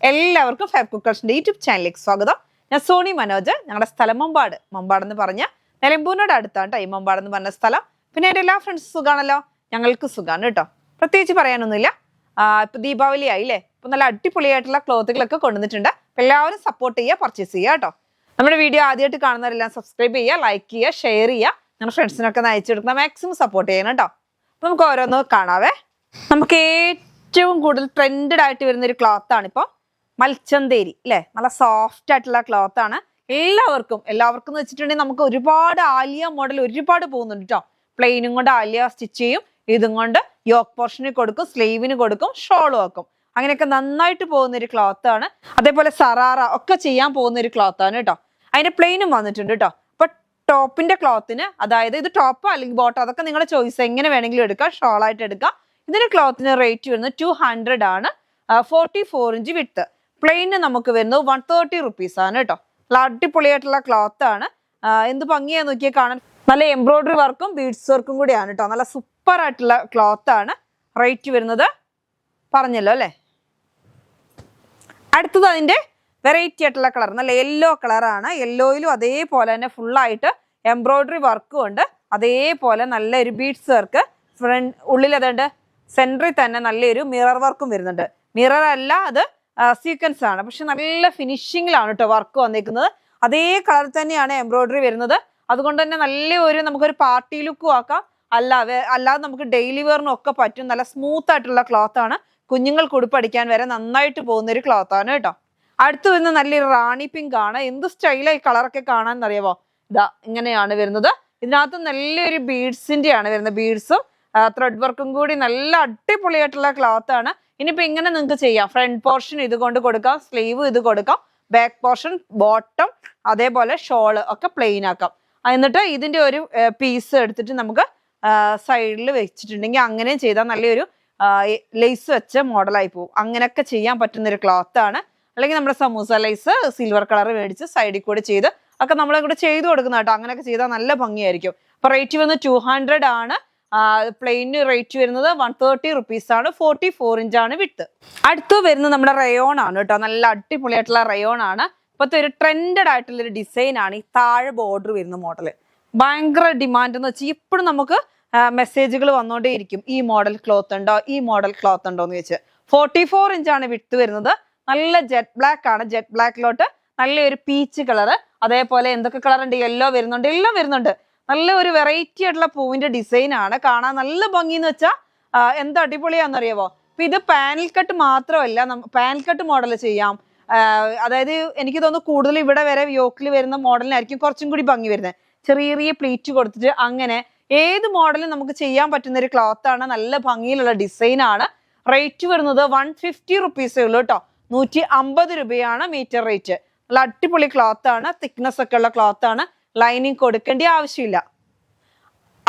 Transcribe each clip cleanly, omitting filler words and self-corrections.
എല്ലാവർക്കും fab കുക്കേഴ്സിന്റെ YouTube ചാനലിലേക്ക് സ്വാഗതം. ഞാൻ സോണി മനോജ്. ഞങ്ങളുടെ സ്ഥലം മമ്പാട്. മമ്പാടെന്ന് പറഞ്ഞ നിലമ്പൂരിനോട് അടുത്താണ് കേട്ടോ ഈ മമ്പാടെന്ന് പറഞ്ഞ സ്ഥലം. പിന്നെ എൻ്റെ എല്ലാ ഫ്രണ്ട്സ് സുഖാണല്ലോ? ഞങ്ങൾക്ക് സുഖമാണ് കേട്ടോ. പ്രത്യേകിച്ച് പറയാനൊന്നുമില്ല. ഇപ്പൊ ദീപാവലി ആയില്ലേ? ഇപ്പൊ നല്ല അടിപൊളിയായിട്ടുള്ള ക്ലോത്തുകളൊക്കെ കൊണ്ടുവന്നിട്ടുണ്ട്. എല്ലാവരും സപ്പോർട്ട് ചെയ്യുക, പർച്ചേസ് ചെയ്യുക കേട്ടോ. നമ്മുടെ വീഡിയോ ആദ്യമായിട്ട് കാണുന്നവരെല്ലാം സബ്സ്ക്രൈബ് ചെയ്യുക, ലൈക്ക് ചെയ്യുക, ഷെയർ ചെയ്യുക. ഞങ്ങളുടെ ഫ്രണ്ട്സിനൊക്കെ അയച്ചു കൊടുക്കുന്ന മാക്സിമം സപ്പോർട്ട് ചെയ്യണം കേട്ടോ. അപ്പൊ നമുക്ക് ഓരോന്ന് കാണാവേ. നമുക്ക് ഏറ്റവും കൂടുതൽ ട്രെൻഡഡ് ആയിട്ട് വരുന്ന ഒരു ക്ലോത്ത് ആണ് ഇപ്പൊ മൽച്ചന്തേരി അല്ലെ. നല്ല സോഫ്റ്റ് ആയിട്ടുള്ള ക്ലോത്ത് ആണ്. എല്ലാവർക്കും എന്ന് വെച്ചിട്ടുണ്ടെങ്കിൽ നമുക്ക് ഒരുപാട് ആലിയ മോഡൽ ഒരുപാട് പോകുന്നുണ്ട് കേട്ടോ. പ്ലെയിനും കൊണ്ട് ആലിയ സ്റ്റിച്ച് ചെയ്യും, ഇതും കൊണ്ട് യോക്ക് പോർഷന് കൊടുക്കും, സ്ലീവിന് കൊടുക്കും, ഷോളും ആക്കും. അങ്ങനെയൊക്കെ നന്നായിട്ട് പോകുന്ന ഒരു ക്ലോത്ത് ആണ്. അതേപോലെ സറാറ ഒക്കെ ചെയ്യാൻ പോകുന്ന ഒരു ക്ലോത്ത് ആണ് കേട്ടോ. അതിന്റെ പ്ലെയിനും വന്നിട്ടുണ്ട് കേട്ടോ. അപ്പൊ ടോപ്പിന്റെ ക്ലോത്തിന്, അതായത് ഇത് ടോപ്പോ അല്ലെങ്കിൽ ബോട്ടോ അതൊക്കെ നിങ്ങളുടെ ചോയ്സ്, എങ്ങനെ വേണമെങ്കിലും എടുക്കാം, ഷോളായിട്ട് എടുക്കാം. ഇതിന്റെ ക്ലോത്തിന് റേറ്റ് വരുന്നത് 200 ആണ്. 44 ഇഞ്ച് വിട്ട്. പ്ലെയിന് നമുക്ക് വരുന്നത് 130 റുപ്പീസ് ആണ് കേട്ടോ. നല്ല അടിപൊളിയായിട്ടുള്ള ക്ലോത്ത് ആണ്. എന്ത് ഭംഗിയാന്ന് നോക്കിയാൽ കാണാൻ. നല്ല എംബ്രോയിഡറി വർക്കും ബീഡ്സ് വർക്കും കൂടിയാണ് കേട്ടോ. നല്ല സൂപ്പർ ആയിട്ടുള്ള ക്ലോത്ത് ആണ്. റേറ്റ് വരുന്നത് പറഞ്ഞല്ലോ അല്ലേ. അടുത്തത് അതിന്റെ വെറൈറ്റി ആയിട്ടുള്ള കളർ, നല്ല യെല്ലോ കളറാണ്. യെല്ലോയിലും അതേപോലെ തന്നെ ഫുള്ളായിട്ട് എംബ്രോയിഡറി വർക്കും ഉണ്ട്. അതേപോലെ നല്ലൊരു ബീഡ്സ് വർക്ക് ഉള്ളിൽ അതുണ്ട്. സെൻറ്ററിൽ തന്നെ നല്ലൊരു മിറർ വർക്കും വരുന്നുണ്ട്. മിറർ അല്ല, അത് സീക്വൻസ് ആണ്. പക്ഷെ നല്ല ഫിനിഷിങ്ങിലാണ് കേട്ടോ വർക്ക് വന്നിരിക്കുന്നത്. അതേ കളർ തന്നെയാണ് എംബ്രോയിഡറി വരുന്നത്. അതുകൊണ്ട് തന്നെ നമുക്കൊരു പാർട്ടി ലുക്കും ആക്കാം, അല്ലാതെ നമുക്ക് ഡെയിലി വെയറിനും ഒക്കെ പറ്റും. നല്ല സ്മൂത്ത് ആയിട്ടുള്ള ക്ലോത്ത് ആണ്. കുഞ്ഞുങ്ങൾക്ക് ഉടുപ്പടിക്കാൻ വരെ നന്നായിട്ട് പോകുന്ന ഒരു ക്ലോത്ത് ആണ് കേട്ടോ. അടുത്ത് വരുന്ന നല്ലൊരു റാണി പിങ്ക് ആണ്. എന്ത് സ്റ്റൈലായി കളറൊക്കെ കാണാൻ അറിയാമോ? ഇതാ ഇങ്ങനെയാണ് വരുന്നത്. ഇതിനകത്ത് നല്ലൊരു ബീഡ്സിന്റെ ആണ് വരുന്നത്. ബീഡ്സും ത്രെഡ് വർക്കും കൂടി നല്ല അടിപൊളിയായിട്ടുള്ള ക്ലോത്ത് ആണ്. ഇനിയിപ്പോ ഇങ്ങനെ നിങ്ങൾക്ക് ചെയ്യാം. ഫ്രണ്ട് പോർഷൻ ഇതുകൊണ്ട് കൊടുക്കാം, സ്ലീവ് ഇത് കൊടുക്കാം, ബാക്ക് പോർഷൻ ബോട്ടം അതേപോലെ ഷോള് ഒക്കെ പ്ലെയിൻ ആക്കാം. എന്നിട്ട് ഇതിന്റെ ഒരു പീസ് എടുത്തിട്ട് നമുക്ക് സൈഡിൽ വെച്ചിട്ടുണ്ടെങ്കിൽ അങ്ങനെയും ചെയ്താൽ നല്ലൊരു ലേസ് വെച്ച മോഡലായി പോകും. അങ്ങനെയൊക്കെ ചെയ്യാൻ പറ്റുന്നൊരു ക്ലോത്ത് ആണ്. അല്ലെങ്കിൽ നമ്മുടെ സമൂസ ലൈസ് സിൽവർ കളർ മേടിച്ച് സൈഡിൽ കൂടെ ചെയ്ത് ഒക്കെ നമ്മളെ കൂടെ ചെയ്ത് കൊടുക്കുന്ന കേട്ടോ. അങ്ങനെയൊക്കെ ചെയ്താൽ നല്ല ഭംഗിയായിരിക്കും. അപ്പൊ റേറ്റ് വന്ന് 200 ആണ്. പ്ലെയിന് റേറ്റ് വരുന്നത് 130 റുപ്പീസ് ആണ്. 44 ഇഞ്ചാണ് വിട്ട്. അടുത്ത് വരുന്നത് നമ്മുടെ റയോൺ ആണ് കേട്ടോ. നല്ല അടിപൊളിയായിട്ടുള്ള റയോൺ ആണ്. ഇപ്പോഴത്തെ ഒരു ട്രെൻഡഡ് ആയിട്ടുള്ള ഒരു ഡിസൈൻ ആണ് ഈ താഴെ ബോർഡർ വരുന്ന മോഡല്. ഭയങ്കര ഡിമാൻഡ് എന്ന് വെച്ചാൽ ഇപ്പോഴും നമുക്ക് മെസ്സേജുകൾ വന്നുകൊണ്ടേയിരിക്കും. ഈ മോഡൽ ക്ലോത്ത് ഉണ്ടോ, ഈ മോഡൽ ക്ലോത്ത് ഉണ്ടോ എന്ന് ചോദിച്ച്. 44 ഇഞ്ചാണ് വിട്ട് വരുന്നത്. നല്ല ജെറ്റ് ബ്ലാക്ക് ആണ്. ജെറ്റ് ബ്ലാക്കിലോട്ട് നല്ലൊരു പീച്ച് കളറ്, അതേപോലെ എന്തൊക്കെ കളർ ഉണ്ട്, യെല്ലോ വരുന്നുണ്ട്, എല്ലാം വരുന്നുണ്ട്. നല്ല ഒരു വെറൈറ്റി ആയിട്ടുള്ള പൂവിന്റെ ഡിസൈൻ ആണ്. കാണാൻ നല്ല ഭംഗി എന്ന് വെച്ചാൽ എന്ത് അടിപൊളിയാണെന്നറിയാവോ. ഇപ്പൊ ഇത് പാനൽ കട്ട് മാത്രമല്ല, പാനൽ കട്ട് മോഡൽ ചെയ്യാം. അതായത് എനിക്ക് തോന്നുന്നു കൂടുതൽ ഇവിടെ വരെ യോക്കിൽ വരുന്ന മോഡലിനായിരിക്കും കുറച്ചും കൂടി ഭംഗി വരുന്നത്. ചെറിയ ചെറിയ പ്ലീറ്റ് കൊടുത്തിട്ട് അങ്ങനെ ഏത് മോഡലും നമുക്ക് ചെയ്യാൻ പറ്റുന്ന ഒരു ക്ലോത്ത് ആണ്. നല്ല ഭംഗിയിലുള്ള ഡിസൈൻ ആണ്. റേറ്റ് വരുന്നത് 150 റുപ്പീസേ ഉള്ളൂ കേട്ടോ. 150 രൂപയാണ് മീറ്റർ റേറ്റ്. നല്ല അടിപൊളി ക്ലോത്ത് ആണ്. തിക്നെസ് ഒക്കെ ഉള്ള ക്ലോത്ത് ആണ്. ലൈനിങ് കൊടുക്കേണ്ട ആവശ്യമില്ല.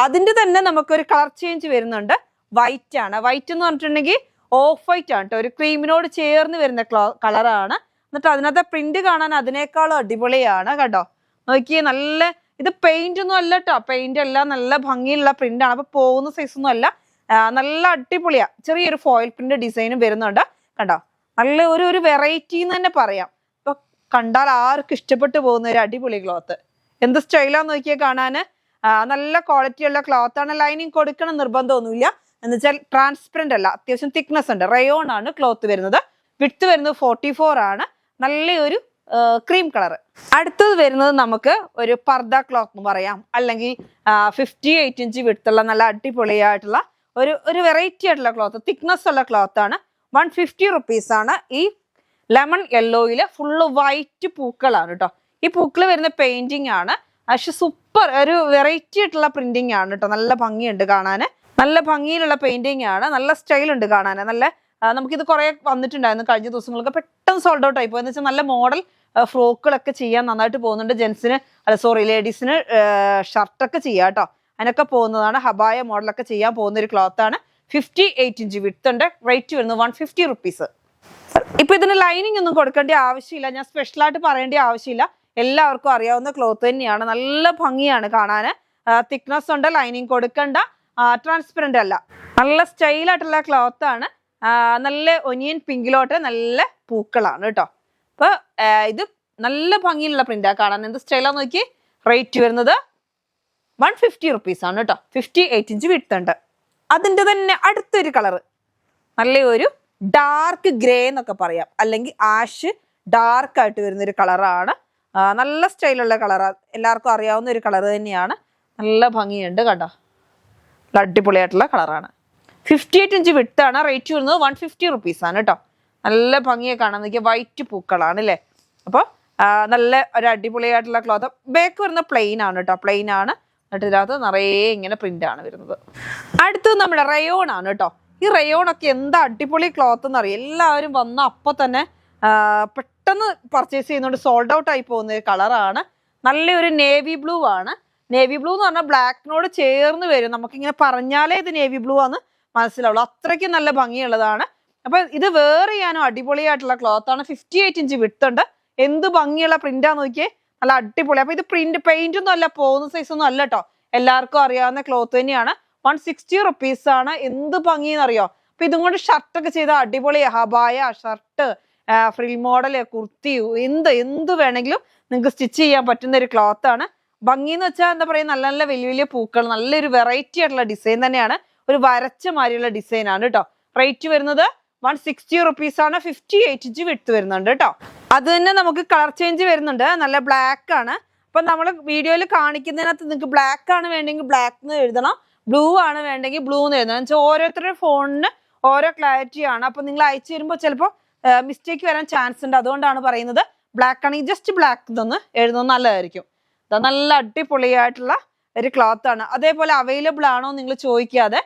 അതിന്റെ തന്നെ നമുക്കൊരു കളർ ചേഞ്ച് വരുന്നുണ്ട്. വൈറ്റ് ആണ്. വൈറ്റ് എന്ന് പറഞ്ഞിട്ടുണ്ടെങ്കിൽ ഓഫ് വൈറ്റ് ആണ് കേട്ടോ. ഒരു ക്രീമിനോട് ചേർന്ന് വരുന്ന കളറാണ്. എന്നിട്ട് അതിനകത്തെ പ്രിന്റ് കാണാൻ അതിനേക്കാളും അടിപൊളിയാണ് കേട്ടോ. നോക്കിയേ, നല്ല ഇത് പെയിന്റ് ഒന്നും അല്ല കേട്ടോ. പെയിന്റ് അല്ല, നല്ല ഭംഗിയുള്ള പ്രിന്റ് ആണ്. അപ്പൊ പോകുന്ന സൈസ് ഒന്നും അല്ല. നല്ല അടിപൊളിയാ. ചെറിയൊരു ഫോയിൽ പ്രിന്റ് ഡിസൈനും വരുന്നുണ്ട് കണ്ടോ. നല്ല ഒരു വെറൈറ്റി എന്ന് തന്നെ പറയാം. ഇപ്പൊ കണ്ടാൽ ആർക്കും ഇഷ്ടപ്പെട്ടു പോകുന്ന ഒരു അടിപൊളി ക്ലോത്ത്. എന്ത് സ്റ്റൈലാന്ന് നോക്കിയാൽ കാണാന്. നല്ല ക്വാളിറ്റി ഉള്ള ക്ലോത്ത് ആണ്. ലൈനിങ് കൊടുക്കണം നിർബന്ധമൊന്നുമില്ല. എന്ന് വെച്ചാൽ ട്രാൻസ്പെറന്റ് അല്ല, അത്യാവശ്യം തിക്നെസ് ഉണ്ട്. റയോൺ ആണ് ക്ലോത്ത് വരുന്നത്. വിഡ്ത്ത് വരുന്നത് 44 ആണ്. നല്ലൊരു ക്രീം കളർ. അടുത്തത് വരുന്നത് നമുക്ക് ഒരു പർദ ക്ലോത്ത് എന്ന് പറയാം, അല്ലെങ്കിൽ 58 ഇഞ്ച് വിഡ്ത്തുള്ള നല്ല അടിപൊളിയായിട്ടുള്ള ഒരു വെറൈറ്റി ആയിട്ടുള്ള ക്ലോത്ത്, തിക്നെസ് ഉള്ള ക്ലോത്ത് ആണ്. 150 റുപ്പീസ് ആണ്. ഈ ലെമൺ യെല്ലോയില് ഫുള്ള് വൈറ്റ് പൂക്കളാണ് കേട്ടോ. ഈ പൂക്കള് വരുന്ന പെയിന്റിങ് ആണ്. പക്ഷെ സൂപ്പർ ഒരു വെറൈറ്റി ആയിട്ടുള്ള പ്രിന്റിങ് ആണ് കേട്ടോ. നല്ല ഭംഗിയുണ്ട് കാണാന്. നല്ല ഭംഗിയിലുള്ള പെയിന്റിങ് ആണ്. നല്ല സ്റ്റൈൽ ഉണ്ട് കാണാന്. നല്ല നമുക്കിത് കുറെ വന്നിട്ടുണ്ടായിരുന്നു കഴിഞ്ഞ ദിവസങ്ങൾക്ക്. പെട്ടെന്ന് സോൾഡ് ഔട്ട് ആയി പോയി. എന്ന് വെച്ചാൽ നല്ല മോഡൽ ഫ്രോക്കുകളൊക്കെ ചെയ്യാൻ നന്നായിട്ട് പോകുന്നുണ്ട്. ലേഡീസിന് ഷർട്ടൊക്കെ ചെയ്യാം കേട്ടോ. അതിനൊക്കെ പോകുന്നതാണ്. ഹബായ മോഡലൊക്കെ ചെയ്യാൻ പോകുന്ന ഒരു ക്ലോത്ത് ആണ്. 58 ഇഞ്ച് വിഡ്ത്ത് ഉണ്ട്. റേറ്റ് വരുന്നത് 150 റുപ്പീസ്. ഇപ്പൊ ഇതിന് ലൈനിങ് ഒന്നും കൊടുക്കേണ്ട ആവശ്യമില്ല. ഞാൻ സ്പെഷ്യലായിട്ട് പറയേണ്ട ആവശ്യമില്ല. എല്ലാവർക്കും അറിയാവുന്ന ക്ലോത്ത് തന്നെയാണ്. നല്ല ഭംഗിയാണ് കാണാന്. തിക്നെസ് ഉണ്ട്, ലൈനിങ് കൊടുക്കണ്ട, ട്രാൻസ്പെറന്റ് അല്ല. നല്ല സ്റ്റൈലായിട്ടുള്ള ക്ലോത്ത് ആണ്. നല്ല ഒനിയൻ പിങ്കിലോട്ട് നല്ല പൂക്കളാണ് കേട്ടോ. അപ്പൊ ഇത് നല്ല ഭംഗിയുള്ള പ്രിന്റാ കാണാൻ. എന്ത് സ്റ്റൈലാന്ന് നോക്കി. റേറ്റ് വരുന്നത് 150 റുപ്പീസ് ആണ് കേട്ടോ. 58 ഇഞ്ച് വിട്ടുണ്ട്. അതിൻ്റെ തന്നെ അടുത്തൊരു കളറ് നല്ല ഒരു ഡാർക്ക് ഗ്രേ എന്നൊക്കെ പറയാം, അല്ലെങ്കിൽ ആഷ് ഡാർക്ക് ആയിട്ട് വരുന്നൊരു കളറാണ്. നല്ല സ്റ്റൈലുള്ള കളറാണ്, എല്ലാവർക്കും അറിയാവുന്ന ഒരു കളർ തന്നെയാണ്. നല്ല ഭംഗിയുണ്ട് കണ്ടോ, അടിപൊളിയായിട്ടുള്ള കളറാണ്. 58 ഇഞ്ച് വിട്ടാണ്. റേറ്റ് വരുന്നത് 150 റുപ്പീസ് ആണ് കേട്ടോ. നല്ല ഭംഗിയെ കാണാൻ നോക്കിയാൽ വൈറ്റ് പൂക്കളാണ് അല്ലേ. അപ്പോൾ നല്ല ഒരു അടിപൊളിയായിട്ടുള്ള ക്ലോത്ത്. ബാക്ക് വരുന്ന പ്ലെയിൻ ആണ് കേട്ടോ, പ്ലെയിൻ ആണ്. എന്നിട്ട് ഇതിനകത്ത് നിറയെ ഇങ്ങനെ പ്രിന്റ് ആണ് വരുന്നത്. അടുത്തത് നമ്മുടെ റയോൺ ആണ് കേട്ടോ. ഈ റയോൺ ഒക്കെ എന്താ അടിപൊളി ക്ലോത്ത് എന്നറിയാം. എല്ലാവരും വന്ന അപ്പോൾ തന്നെ പെട്ടെന്ന് പർച്ചേസ് ചെയ്യുന്നതുകൊണ്ട് സോൾഡ് ഔട്ട് ആയി പോകുന്ന ഒരു കളറാണ്. നല്ലൊരു നേവി ബ്ലൂ ആണ്. നേവി ബ്ലൂ എന്ന് പറഞ്ഞാൽ ബ്ലാക്കിനോട് ചേർന്ന് വരും. നമുക്കിങ്ങനെ പറഞ്ഞാലേ ഇത് നേവി ബ്ലൂ ആണെന്ന് മനസ്സിലാവുള്ളൂ, അത്രയ്ക്കും നല്ല ഭംഗിയുള്ളതാണ്. അപ്പൊ ഇത് വേറെ ചെയ്യാനും അടിപൊളിയായിട്ടുള്ള ക്ലോത്ത് ആണ്. 58 ഇഞ്ച് വിട്ടുണ്ട്. എന്ത് ഭംഗിയുള്ള പ്രിന്റാന്ന് നോക്കിയേ, നല്ല അടിപൊളി. അപ്പൊ ഇത് പ്രിന്റ് പെയിന്റ് ഒന്നും അല്ല, പോകുന്ന സൈസ് ഒന്നും അല്ല കേട്ടോ, എല്ലാവർക്കും അറിയാവുന്ന ക്ലോത്ത് തന്നെയാണ്. 160 റുപ്പീസ് ആണ്. എന്ത് ഭംഗിയെന്ന് അറിയോ. അപ്പൊ ഇതും കൊണ്ട് ഷർട്ടൊക്കെ ചെയ്ത അടിപൊളി ഹബായ, ഷർട്ട്, ഫ്രിൽ മോഡല്, കുർത്തി, എന്ത് വേണമെങ്കിലും നിങ്ങൾക്ക് സ്റ്റിച്ച് ചെയ്യാൻ പറ്റുന്ന ഒരു ക്ലോത്ത് ആണ്. ഭംഗി എന്ന് വെച്ചാൽ എന്താ പറയുക, നല്ല നല്ല വലിയ വലിയ പൂക്കൾ, നല്ലൊരു വെറൈറ്റി ആയിട്ടുള്ള ഡിസൈൻ തന്നെയാണ്. ഒരു വരച്ച മാതിരിയുള്ള ഡിസൈൻ ആണ് കേട്ടോ. റേറ്റ് വരുന്നത് 160 റുപ്പീസ് ആണ്. 58 ഇഞ്ച് വിട്ട് വരുന്നുണ്ട് കേട്ടോ. അത് തന്നെ നമുക്ക് കളർ ചേഞ്ച് വരുന്നുണ്ട്. നല്ല ബ്ലാക്ക് ആണ്. അപ്പൊ നമ്മൾ വീഡിയോയിൽ കാണിക്കുന്നതിനകത്ത് നിങ്ങൾക്ക് ബ്ലാക്ക് ആണ് വേണ്ടെങ്കിൽ ബ്ലാക്ക് എന്ന് എഴുതണം, ബ്ലൂ ആണ് വേണ്ടെങ്കിൽ ബ്ലൂ എന്ന് എഴുതണം. എന്ന് വെച്ചാൽ ഓരോരുത്തരുടെ ഫോണിന് ഓരോ ക്ലാരിറ്റി ആണ്. അപ്പൊ നിങ്ങൾ അയച്ചു വരുമ്പോൾ ചിലപ്പോൾ മിസ്റ്റേക്ക് വരാൻ ചാൻസ് ഉണ്ട്. അതുകൊണ്ടാണ് പറയുന്നത്. ബ്ലാക്ക് ആണെങ്കിൽ ജസ്റ്റ് ബ്ലാക്ക് ഇതൊന്ന് എഴുതുന്നത് നല്ലതായിരിക്കും. നല്ല അടിപൊളിയായിട്ടുള്ള ഒരു ക്ലോത്ത് ആണ്. അതേപോലെ അവൈലബിൾ ആണോ നിങ്ങൾ ചോദിക്കാതെ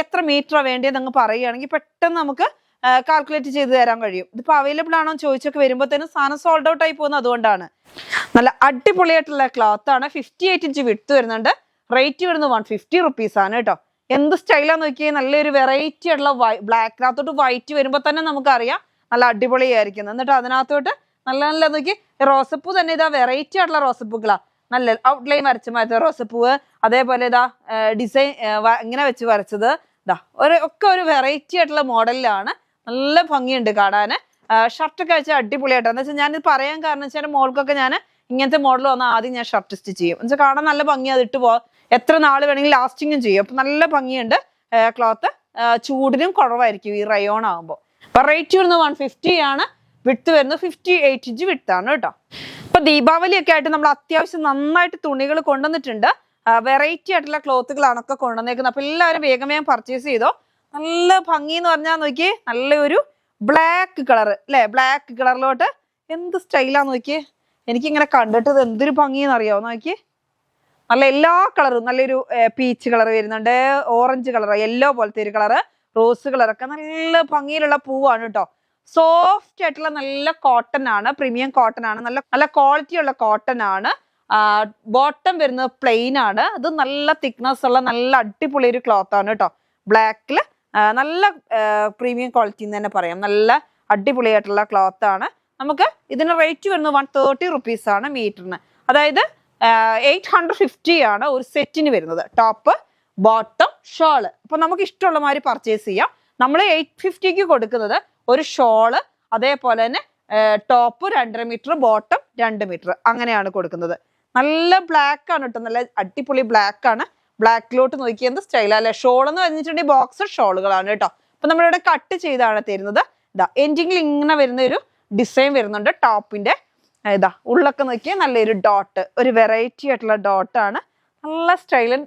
എത്ര മീറ്റർ വേണ്ടിയെന്ന് നിങ്ങൾ പറയുകയാണെങ്കിൽ പെട്ടെന്ന് നമുക്ക് കാൽക്കുലേറ്റ് ചെയ്ത് തരാൻ കഴിയും. ഇതിപ്പോൾ അവൈലബിൾ ആണോ എന്ന് ചോദിച്ചൊക്കെ വരുമ്പോഴത്തേനും സാധനം സോൾഡ് ഔട്ട് ആയി പോകുന്നത് അതുകൊണ്ടാണ്. നല്ല അടിപൊളിയായിട്ടുള്ള ക്ലോത്ത് ആണ്. 58 ഇഞ്ച് വിട്ട് വരുന്നുണ്ട്. റേറ്റ് വരുന്നത് 150 റുപ്പീസ് ആണ് കേട്ടോ. എന്ത് സ്റ്റൈലാന്ന് നോക്കിയാൽ നല്ലൊരു വെറൈറ്റി ആയിട്ടുള്ള ബ്ലാക്കിനകത്തോട്ട് വൈറ്റ് വരുമ്പോൾ തന്നെ നമുക്കറിയാം നല്ല അടിപൊളിയായിരിക്കും. എന്നിട്ട് അതിനകത്തോട്ട് നല്ല നല്ല നോക്കി റോസപ്പൂ തന്നെ ഇതാ വെറൈറ്റി ആയിട്ടുള്ള റോസപ്പൂക്കളാ, നല്ല ഔട്ട്ലൈൻ വരച്ച മാറ്റ റോസപ്പൂവ്. അതേപോലെ ഇതാ ഡിസൈൻ ഇങ്ങനെ വെച്ച് വരച്ചത് ഇതാ ഒക്കെ ഒരു വെറൈറ്റി ആയിട്ടുള്ള മോഡലിലാണ്. നല്ല ഭംഗിയുണ്ട് കാണാൻ. ഷർട്ടൊക്കെ വെച്ചാൽ അടിപൊളിയായിട്ടാണ്. എന്ന് വെച്ചാൽ ഞാനിത് പറയാൻ കാരണം വെച്ചാൽ മോൾക്കൊക്കെ ഞാൻ ഇങ്ങനത്തെ മോഡൽ വന്നാൽ ആദ്യം ഞാൻ ഷർട്ട് സ്റ്റിച്ച് ചെയ്യും. എന്ന് വെച്ചാൽ കാണാൻ നല്ല ഭംഗി, അത് ഇട്ട് പോകാം, എത്ര നാൾ വേണമെങ്കിൽ ലാസ്റ്റിങ്ങും ചെയ്യും. അപ്പൊ നല്ല ഭംഗിയുണ്ട് ക്ലോത്ത്. ചൂടിനും കുറവായിരിക്കും ഈ റയോൺ ആകുമ്പോൾ. അപ്പൊ റേറ്റ് വരുന്നത് 150 ആണ്. വിട്ട് വരുന്നത് 58 ഇഞ്ച് വിട്ടാണ് കേട്ടോ. അപ്പൊ ദീപാവലിയൊക്കെ ആയിട്ട് നമ്മൾ അത്യാവശ്യം നന്നായിട്ട് തുണികൾ കൊണ്ടുവന്നിട്ടുണ്ട്. വെറൈറ്റി ആയിട്ടുള്ള ക്ലോത്തുകളാണ് ഒക്കെ കൊണ്ടുവന്നേക്കുന്നത്. അപ്പൊ എല്ലാവരും വേഗം വേഗം പർച്ചേസ് ചെയ്തോ. നല്ല ഭംഗി എന്ന് പറഞ്ഞാൽ നോക്കിയേ, നല്ലൊരു ബ്ലാക്ക് കളർ അല്ലെ. ബ്ലാക്ക് കളറിലോട്ട് എന്ത് സ്റ്റൈലാന്ന് നോക്കിയേ. എനിക്കിങ്ങനെ കണ്ടിട്ട് ഇത് എന്തൊരു ഭംഗിയെന്ന് അറിയാമോ നോക്കിയേ. നല്ല എല്ലാ കളറും, നല്ലൊരു പീച്ച് കളർ വരുന്നുണ്ട്, ഓറഞ്ച് കളർ, യെല്ലോ പോലത്തെ ഒരു കളറ്, റോസ് കളറൊക്കെ നല്ല ഭംഗിയിലുള്ള പൂവാണ് കേട്ടോ. സോഫ്റ്റ് ആയിട്ടുള്ള നല്ല കോട്ടൺ ആണ്, പ്രീമിയം കോട്ടൺ ആണ്, നല്ല നല്ല ക്വാളിറ്റി ഉള്ള കോട്ടൺ ആണ്. ബോട്ടം വരുന്നത് പ്ലെയിൻ ആണ്. അത് നല്ല തിക്നെസ് ഉള്ള നല്ല അടിപൊളി ഒരു ക്ലോത്ത് ആണ് കേട്ടോ. ബ്ലാക്കിൽ നല്ല പ്രീമിയം ക്വാളിറ്റി എന്ന് തന്നെ പറയാം. നല്ല അടിപൊളിയായിട്ടുള്ള ക്ലോത്ത് ആണ്. നമുക്ക് ഇതിന് റേറ്റ് വരുന്നത് 130 റുപ്പീസ് ആണ് മീറ്ററിന്. അതായത് 850 ആണ് ഒരു സെറ്റിന് വരുന്നത്. Top, bottom, shawl. അപ്പൊ നമുക്ക് ഇഷ്ടമുള്ള മാതിരി പർച്ചേസ് ചെയ്യാം. നമ്മൾ 850ക്ക് കൊടുക്കുന്നത് ഒരു ഷോള്, അതേപോലെ തന്നെ ടോപ്പ് 2.5 മീറ്റർ, ബോട്ടം 2 മീറ്റർ, അങ്ങനെയാണ് കൊടുക്കുന്നത്. നല്ല ബ്ലാക്ക് ആണ് കേട്ടോ, നല്ല അടിപൊളി ബ്ലാക്ക് ആണ്. ബ്ലാക്കിലോട്ട് നോക്കിയാൽ എന്ത് സ്റ്റൈൽ അല്ലെ. ഷോൾ എന്ന് പറഞ്ഞിട്ടുണ്ടെങ്കിൽ ബോക്സർ ഷോളുകളാണ് കേട്ടോ. അപ്പൊ നമ്മളിവിടെ കട്ട് ചെയ്താണ് തരുന്നത്. ഇതാ എൻഡിങ്ങിൽ ഇങ്ങനെ വരുന്ന ഒരു ഡിസൈൻ വരുന്നുണ്ട് ടോപ്പിന്റെ. ഇതാ ഉള്ളൊക്കെ നോക്കിയാൽ നല്ലൊരു ഡോട്ട്, ഒരു വെറൈറ്റി ആയിട്ടുള്ള ഡോട്ടാണ്. നല്ല സ്റ്റൈലൻ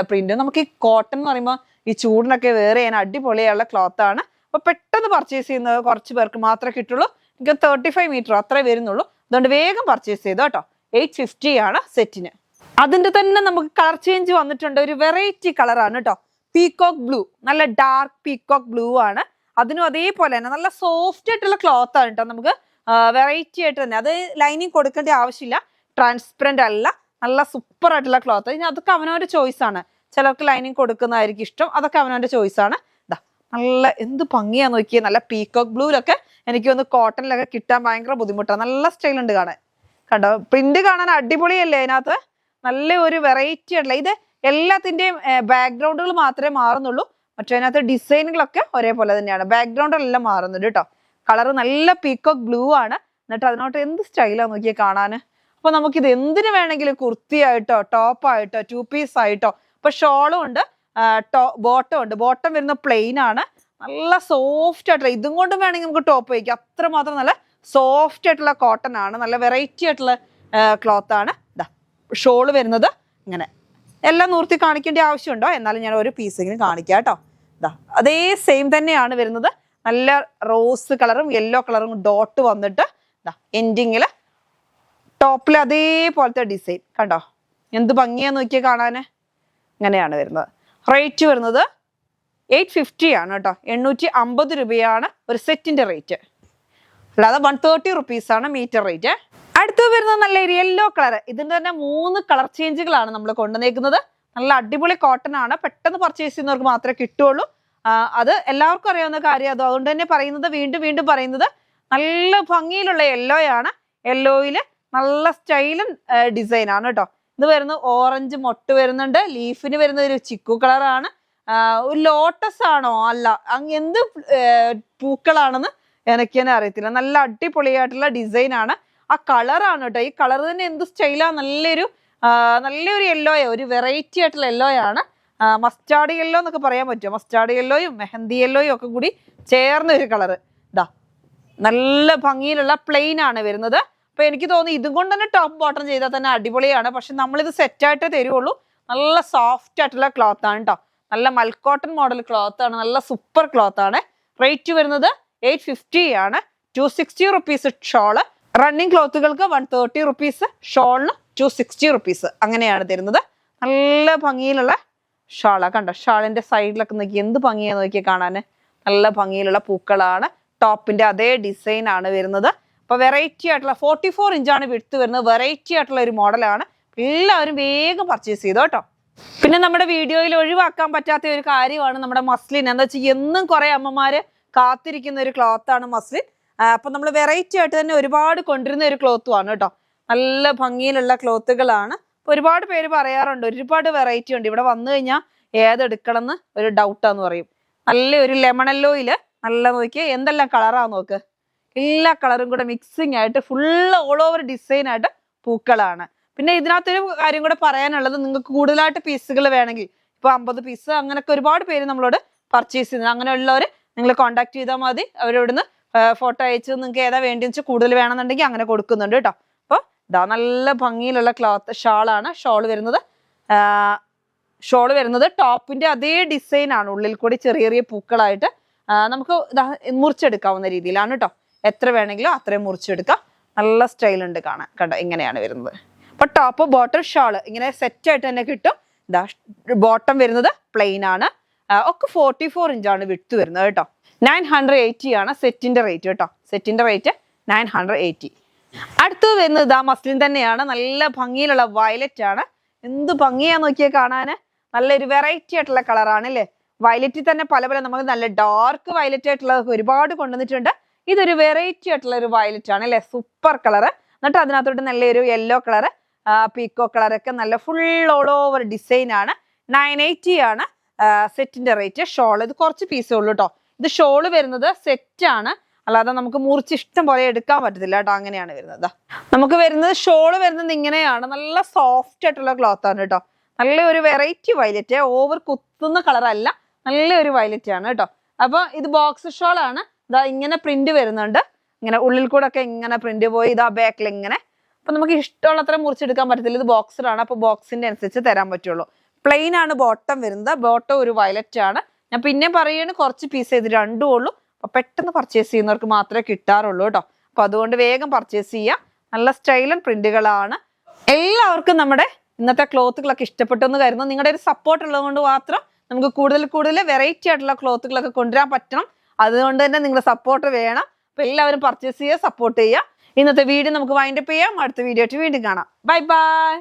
പ്രിന്റ്. നമുക്ക് ഈ കോട്ടൺ എന്ന് പറയുമ്പോൾ ഈ ചൂടിനൊക്കെ വേറെ ചെയ്യാൻ അടിപൊളിയുള്ള ക്ലോത്ത് ആണ്. അപ്പൊ പെട്ടെന്ന് പർച്ചേസ് ചെയ്യുന്നത് കുറച്ച് പേർക്ക് മാത്രമേ കിട്ടുള്ളൂ. എനിക്ക് 35 മീറ്റർ അത്രേ വരുന്നുള്ളൂ. അതുകൊണ്ട് വേഗം പർച്ചേസ് ചെയ്തോ കേട്ടോ. 850 ആണ് സെറ്റിന്. അതിന്റെ തന്നെ നമുക്ക് കളർ ചേഞ്ച് വന്നിട്ടുണ്ട്. ഒരു വെറൈറ്റി കളറാണ് കേട്ടോ, പീകോക്ക് ബ്ലൂ. നല്ല ഡാർക്ക് പീകോക്ക് ബ്ലൂ ആണ്. അതിനും അതേപോലെ തന്നെ നല്ല സോഫ്റ്റ് ആയിട്ടുള്ള ക്ലോത്ത് ആണ് കേട്ടോ. നമുക്ക് വെറൈറ്റി ആയിട്ട് തന്നെ, അത് ലൈനിങ് കൊടുക്കേണ്ട ആവശ്യമില്ല, ട്രാൻസ്പെറന്റ് അല്ല, നല്ല സൂപ്പർ ആയിട്ടുള്ള ക്ലോത്ത്. ഇനി അതൊക്കെ അവനവന്റെ ചോയ്സ് ആണ്. ചിലർക്ക് ലൈനിങ് കൊടുക്കുന്നതായിരിക്കും ഇഷ്ടം, അതൊക്കെ അവനവന്റെ ചോയ്സ് ആണ്. ഇതാ നല്ല എന്ത് ഭംഗിയാന്ന് നോക്കിയേ. നല്ല പീകോക്ക് ബ്ലൂലൊക്കെ എനിക്ക് ഒന്ന് കോട്ടണിലൊക്കെ കിട്ടാൻ ഭയങ്കര ബുദ്ധിമുട്ടാണ്. നല്ല സ്റ്റൈൽ ഉണ്ട് കാണാൻ. കണ്ടോ, പ്രിന്റ് കാണാൻ അടിപൊളിയല്ലേ. അതിനകത്ത് നല്ല ഒരു വെറൈറ്റി ആയിട്ടുള്ള, ഇത് എല്ലാത്തിന്റെയും ബാക്ക്ഗ്രൗണ്ടുകൾ മാത്രമേ മാറുന്നുള്ളൂ, പക്ഷെ അതിനകത്ത് ഡിസൈനുകളൊക്കെ ഒരേപോലെ തന്നെയാണ്. ബാക്ക്ഗ്രൗണ്ട് എല്ലാം മാറുന്നുണ്ട് കേട്ടോ. കളർ നല്ല പീക്കോക്ക് ബ്ലൂ ആണ്. എന്നിട്ട് അതിനോട്ട് എന്ത് സ്റ്റൈലാണ് നോക്കിയാൽ കാണാൻ. അപ്പൊ നമുക്കിത് എന്തിനു വേണമെങ്കിലും കുർത്തിയായിട്ടോ ടോപ്പായിട്ടോ 2 പീസ് ആയിട്ടോ. ഇപ്പൊ ഷോളും ഉണ്ട്, ബോട്ടം ഉണ്ട്. ബോട്ടം വരുന്ന പ്ലെയിൻ ആണ്, നല്ല സോഫ്റ്റ് ആയിട്ടുള്ള. ഇതും കൊണ്ട് വേണമെങ്കിൽ നമുക്ക് ടോപ്പ് വയ്ക്കാം. അത്രമാത്രം നല്ല സോഫ്റ്റ് ആയിട്ടുള്ള കോട്ടൺ ആണ്, നല്ല വെറൈറ്റി ആയിട്ടുള്ള ക്ലോത്ത് ആണ്. ഇതാ ഷോള് വരുന്നത് ഇങ്ങനെ. എല്ലാം നൂർത്തി കാണിക്കേണ്ട ആവശ്യമുണ്ടോ? എന്നാലും ഞാൻ ഒരു പീസെങ്കിലും കാണിക്കാം കേട്ടോ. ഇതാ അതേ സെയിം തന്നെയാണ് വരുന്നത്. നല്ല റോസ് കളറും യെല്ലോ കളറും ഡോട്ട് വന്നിട്ട് ഇതാ എൻഡിങ്ങിൽ ടോപ്പിൽ അതേപോലത്തെ ഡിസൈൻ കണ്ടോ. എന്ത് ഭംഗിയാന്ന് നോക്കിയാൽ കാണാൻ. ഇങ്ങനെയാണ് വരുന്നത്. റേറ്റ് വരുന്നത് 850 ആണ് കേട്ടോ. 850 രൂപയാണ് ഒരു സെറ്റിന്റെ റേറ്റ്, അല്ലാതെ 130 റുപ്പീസാണ് മീറ്റർ റേറ്റ്. അടുത്ത് വരുന്നത് നല്ല യെല്ലോ കളർ. ഇതിന്റെ തന്നെ 3 കളർ ചേഞ്ചുകളാണ് നമ്മൾ കൊണ്ടുവന്നേക്കുന്നത്. നല്ല അടിപൊളി കോട്ടൺ ആണ്. പെട്ടെന്ന് പർച്ചേസ് ചെയ്യുന്നവർക്ക് മാത്രമേ കിട്ടുള്ളൂ. അത് എല്ലാവർക്കും അറിയാവുന്ന കാര്യം. അതുകൊണ്ട് തന്നെ പറയുന്നത്, വീണ്ടും വീണ്ടും പറയുന്നത്, നല്ല ഭംഗിയിലുള്ള യെല്ലോ ആണ്. യെല്ലോയില് നല്ല സ്റ്റൈലും ഡിസൈൻ ആണ് കേട്ടോ. ഇത് വരുന്നത് ഓറഞ്ച് മൊട്ട് വരുന്നുണ്ട്. ലീഫിന് വരുന്നത് ഒരു ചിക്കു കളറാണ്. ഒരു ലോട്ടസ് ആണോ അല്ല, എന്ത് പൂക്കളാണെന്ന് എനിക്ക് തന്നെ അറിയത്തില്ല. നല്ല അടിപൊളിയായിട്ടുള്ള ഡിസൈൻ ആണ്. ആ കളറാണ് കേട്ടോ. ഈ കളർ തന്നെ എന്ത് സ്റ്റൈലാണ്. നല്ലൊരു യെല്ലോയോ, ഒരു വെറൈറ്റി ആയിട്ടുള്ള യെല്ലോ ആണ്. മസ്റ്റാർഡ് യെല്ലോ എന്നൊക്കെ പറയാൻ പറ്റുമോ? മസ്റ്റാർഡ് യെല്ലോയും മെഹന്തി യെല്ലോയും ഒക്കെ കൂടി ചേർന്ന ഒരു കളറ്. ഇതാ നല്ല ഭംഗിയിലുള്ള പ്ലെയിൻ ആണ് വരുന്നത്. അപ്പൊ എനിക്ക് തോന്നുന്നു ഇതും കൊണ്ട് തന്നെ ടോപ്പ് ബോട്ടം ചെയ്താൽ തന്നെ അടിപൊളിയാണ്. പക്ഷെ നമ്മളിത് സെറ്റായിട്ടേ തരുള്ളൂ. നല്ല സോഫ്റ്റ് ആയിട്ടുള്ള ക്ലോത്ത് ആണ് കേട്ടോ. നല്ല മൽക്കോട്ടൺ മോഡൽ ക്ലോത്ത് ആണ്. നല്ല സൂപ്പർ ക്ലോത്ത് ആണ്. റേറ്റ് വരുന്നത് 850 ആണ്. 260 റുപ്പീസ് ഷോള്. റണ്ണിങ് ക്ലോത്തുകൾക്ക് 130 റുപ്പീസ്, ഷോളിന് 260 റുപ്പീസ്. അങ്ങനെയാണ് തരുന്നത്. നല്ല ഭംഗിയിലുള്ള ഷാളാ കണ്ടോ. ഷാളിന്റെ സൈഡിലൊക്കെ നോക്കി എന്ത് ഭംഗിയാന്ന് നോക്കിയാൽ കാണാൻ. നല്ല ഭംഗിയിലുള്ള പൂക്കളാണ്. ടോപ്പിന്റെ അതേ ഡിസൈൻ ആണ് വരുന്നത്. അപ്പൊ വെറൈറ്റി ആയിട്ടുള്ള 44 ഇഞ്ചാണ് വിഡ്ത്ത് വരുന്നത്. വെറൈറ്റി ആയിട്ടുള്ള ഒരു മോഡലാണ്. എല്ലാവരും വേഗം പർച്ചേസ് ചെയ്തോ കേട്ടോ. പിന്നെ നമ്മുടെ വീഡിയോയിൽ ഒഴിവാക്കാൻ പറ്റാത്ത ഒരു കാര്യമാണ് നമ്മുടെ മസ്ലിൻ. എന്താ വെച്ചാൽ എന്നും കുറെ അമ്മമാര് കാത്തിരിക്കുന്ന ഒരു ക്ലോത്ത് ആണ് മസ്ലിൻ. അപ്പൊ നമ്മൾ വെറൈറ്റി ആയിട്ട് തന്നെ ഒരുപാട് കൊണ്ടുവരുന്ന ഒരു ക്ലോത്തും ആണ് കേട്ടോ. നല്ല ഭംഗിയിലുള്ള ക്ലോത്തുകളാണ്. ഒരുപാട് പേര് പറയാറുണ്ട് ഒരുപാട് വെറൈറ്റി ഉണ്ട്, ഇവിടെ വന്നു കഴിഞ്ഞാൽ ഏതെടുക്കണം എന്ന് ഒരു ഡൗട്ടാന്ന് പറയും. നല്ല ഒരു ലെമൺ യെല്ലോയില് നല്ല നോക്കിയാൽ എന്തെല്ലാം കളറാന്ന് നോക്ക്. എല്ലാ കളറും കൂടെ മിക്സിങ് ആയിട്ട് ഫുള്ള് ഓൾ ഓവർ ഡിസൈൻ ആയിട്ട് പൂക്കളാണ്. പിന്നെ ഇതിനകത്തൊരു കാര്യം കൂടെ പറയാനുള്ളത്, നിങ്ങൾക്ക് കൂടുതലായിട്ട് പീസുകൾ വേണമെങ്കിൽ ഇപ്പൊ 50 പീസ് അങ്ങനെയൊക്കെ ഒരുപാട് പേര് നമ്മളോട് പർച്ചേസ് ചെയ്യുന്നത്. അങ്ങനെയുള്ളവർ നിങ്ങൾ കോൺടാക്ട് ചെയ്താൽ മതി. അവരിവിടുന്ന് ഫോട്ടോ അയച്ച് നിങ്ങൾക്ക് ഏതാ വേണ്ടിയെന്ന് വെച്ചാൽ കൂടുതൽ വേണമെന്നുണ്ടെങ്കിൽ അങ്ങനെ കൊടുക്കുന്നുണ്ട് കേട്ടോ. അപ്പോൾ ഇതാ നല്ല ഭംഗിയിലുള്ള ക്ലോത്ത് ഷാളാണ്. ഷോള് വരുന്നത് ടോപ്പിന്റെ അതേ ഡിസൈൻ ആണ്. ഉള്ളിൽ കൂടി ചെറിയ ചെറിയ പൂക്കളായിട്ട് നമുക്ക് മുറിച്ചെടുക്കാവുന്ന രീതിയിലാണ് കേട്ടോ. എത്ര വേണമെങ്കിലും അത്രയും മുറിച്ചെടുക്കാം. നല്ല സ്റ്റൈൽ ഉണ്ട് കാണാൻ. കണ്ടോ ഇങ്ങനെയാണ് വരുന്നത്. അപ്പൊ ടോപ്പ് ബോട്ടം ഷാള് ഇങ്ങനെ സെറ്റ് ആയിട്ട് തന്നെ കിട്ടും. ഇതാ ബോട്ടം വരുന്നത് പ്ലെയിൻ ആണ്. ഒക്കെ 44 ഇഞ്ചാണ് വിഡ്ത്ത് വരുന്നത് കേട്ടോ. 980 ആണ് സെറ്റിന്റെ റേറ്റ് കേട്ടോ. സെറ്റിന്റെ റേറ്റ് 980. അടുത്തത് വരുന്നത് ഇതാ മസ്ലിൻ തന്നെയാണ്. നല്ല ഭംഗിയിലുള്ള വയലറ്റ് ആണ്. എന്ത് ഭംഗിയാന്ന് നോക്കിയാൽ കാണാന്. നല്ലൊരു വെറൈറ്റി ആയിട്ടുള്ള കളറാണ് അല്ലേ. വയലറ്റിൽ തന്നെ പല നമുക്ക് നല്ല ഡാർക്ക് വയലറ്റ് ആയിട്ടുള്ള ഒരുപാട് കൊണ്ടുവന്നിട്ടുണ്ട്. ഇതൊരു വെറൈറ്റി ആയിട്ടുള്ള ഒരു വയലറ്റ് ആണ് അല്ലെ. Super colour. എന്നിട്ട് അതിനകത്തോട്ട് നല്ലൊരു യെല്ലോ കളറ്, പീക്കോ കളറൊക്കെ നല്ല ഫുൾ ഓൾ ഓവർ ഡിസൈൻ ആണ്. 980 ആണ് സെറ്റിന്റെ റേറ്റ്. ഷോൾ ഇത് കുറച്ച് പീസേ ഉള്ളൂ കേട്ടോ. ഇത് ഷോള് വരുന്നത് സെറ്റ് ആണ്, അല്ലാതെ നമുക്ക് മുറിച്ച് ഇഷ്ടം പോലെ എടുക്കാൻ പറ്റത്തില്ല കേട്ടോ. അങ്ങനെയാണ് വരുന്നത്. നമുക്ക് വരുന്നത് ഷോള് വരുന്നത് ഇങ്ങനെയാണ്. നല്ല സോഫ്റ്റ് ആയിട്ടുള്ള ക്ലോത്ത് ആണ് കേട്ടോ. നല്ലൊരു വെറൈറ്റി വയലറ്റ്, ഓവർ കുത്തുന്ന കളറല്ല, നല്ലൊരു വയലറ്റ് ആണ് കേട്ടോ. അപ്പൊ ഇത് ബോക്സ് ഷോൾ ആണ്. ഇതാ ഇങ്ങനെ പ്രിന്റ് വരുന്നുണ്ട്. ഇങ്ങനെ ഉള്ളിൽ കൂടെ ഒക്കെ ഇങ്ങനെ പ്രിന്റ് പോയി ഇതാ ബാക്കിൽ ഇങ്ങനെ. അപ്പൊ നമുക്ക് ഇഷ്ടമുള്ള അത്ര മുറിച്ചെടുക്കാൻ പറ്റത്തില്ല. ഇത് ബോക്സിലാണ്. അപ്പൊ ബോക്സിന്റെ അനുസരിച്ച് തരാൻ പറ്റുള്ളൂ. പ്ലെയിൻ ആണ് ബോട്ടം വരുന്നത്. ബോട്ടം ഒരു വയലറ്റ് ആണ്. ഞാൻ പിന്നെ പറയുകയാണ് കുറച്ച് പീസ് ഇത് രണ്ടും ഉള്ളൂ. അപ്പൊ പെട്ടെന്ന് പർച്ചേസ് ചെയ്യുന്നവർക്ക് മാത്രമേ കിട്ടാറുള്ളൂ കേട്ടോ. അപ്പൊ അതുകൊണ്ട് വേഗം പർച്ചേസ് ചെയ്യാം. നല്ല സ്റ്റൈലൻ പ്രിന്റുകളാണ്. എല്ലാവർക്കും നമ്മുടെ ഇന്നത്തെ ക്ലോത്തുകളൊക്കെ ഇഷ്ടപ്പെട്ടു എന്ന് കരുതുന്നു. നിങ്ങളുടെ ഒരു സപ്പോർട്ട് ഉള്ളത് കൊണ്ട് മാത്രം നമുക്ക് കൂടുതൽ വെറൈറ്റി ആയിട്ടുള്ള ക്ലോത്തുകളൊക്കെ കൊണ്ടുവരാൻ പറ്റണം. അതുകൊണ്ട് തന്നെ നിങ്ങളുടെ സപ്പോർട്ട് വേണം. അപ്പൊ എല്ലാവരും പർച്ചേസ് ചെയ്യുക, സപ്പോർട്ട് ചെയ്യുക. ഇന്നത്തെ വീഡിയോ നമുക്ക് വൈൻഡപ്പ് ചെയ്യാം. അടുത്ത വീഡിയോ ആയിട്ട് വീണ്ടും കാണാം. Bye bye.